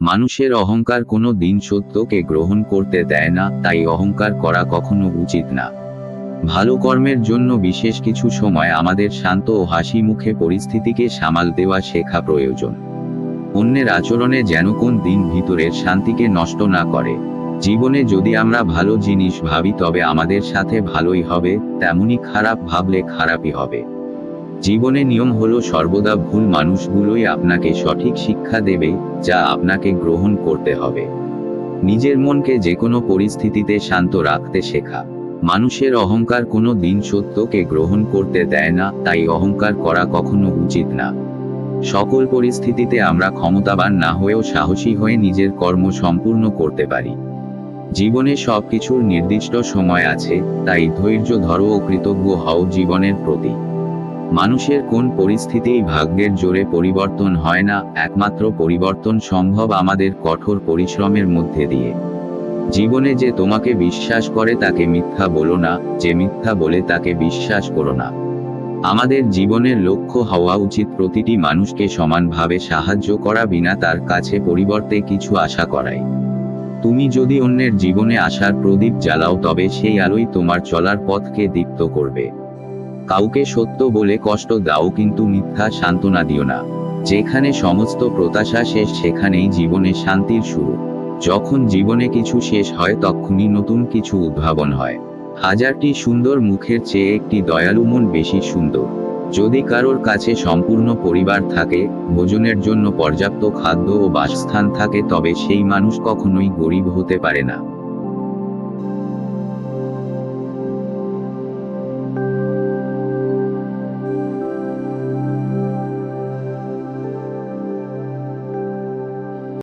মানুষের অহংকার কোনো দিন সত্যকে গ্রহণ করতে দেয় না, তাই অহংকার করা কখনো উচিত না। ভালো কর্মের জন্য বিশেষ কিছু সময় আমাদের শান্ত ও হাসি মুখে পরিস্থিতিকে সামাল দেওয়া শেখা প্রয়োজন। অন্যের আচরণে যেন কোন দিন ভিতরের শান্তিকে নষ্ট না করে। জীবনে যদি আমরা ভালো জিনিস ভাবি তবে আমাদের সাথে ভালোই হবে, তেমনি খারাপ ভাবলে খারাপই হবে। জীবনে নিয়ম হলো সর্বদা ভুল মানুষগুলোই আপনাকে সঠিক শিক্ষা দেবে, যা আপনাকে গ্রহণ করতে হবে। নিজের মনকে যে কোনো পরিস্থিতিতে শান্ত রাখতে শেখা। মানুষের অহংকার কোনো দিন সত্যকে গ্রহণ করতে দেয় না, তাই অহংকার করা কখনো উচিত না। সকল পরিস্থিতিতে আমরা ক্ষমতাবান না হয়েও সাহসী হয়ে নিজের কর্ম সম্পূর্ণ করতে পারি। জীবনে সবকিছুর নির্দিষ্ট সময় আছে, তাই ধৈর্য ধরো ও কৃতজ্ঞ হও জীবনের প্রতি। মানুষের কোন পরিস্থিতিই ভাগ্যের জোরে পরিবর্তন হয় না, একমাত্র পরিবর্তন সম্ভব আমাদের কঠোর পরিশ্রমের মধ্যে দিয়ে। জীবনে যে তোমাকে বিশ্বাস করে তাকে মিথ্যা বলো না, যে মিথ্যা বলে তাকে বিশ্বাস করো না। আমাদের জীবনের লক্ষ্য হওয়া উচিত প্রতিটি মানুষকে সমানভাবে সাহায্য করা, বিনা তার কাছে পরিবর্তে কিছু আশা করাই। তুমি যদি অন্যের জীবনে আশার প্রদীপ জ্বালাও তবে সেই আলোই তোমার চলার পথকে দীপ্ত করবে। কাউকে সত্য বলে কষ্ট দাও, কিন্তু মিথ্যা সান্ত্বনা দিও না। যেখানে সমস্ত প্রত্যাশা শেষ সেখানেই জীবনে শান্তির শুরু। যখন জীবনে কিছু শেষ হয় তখনই নতুন কিছু উদ্ভাবন হয়। হাজারটি সুন্দর মুখের চেয়ে একটি দয়ালু মন বেশি সুন্দর। যদি কারোর কাছে সম্পূর্ণ পরিবার থাকে, ভোজনের জন্য পর্যাপ্ত খাদ্য ও বাসস্থান থাকে, তবে সেই মানুষ কখনোই গরিব হতে পারে না।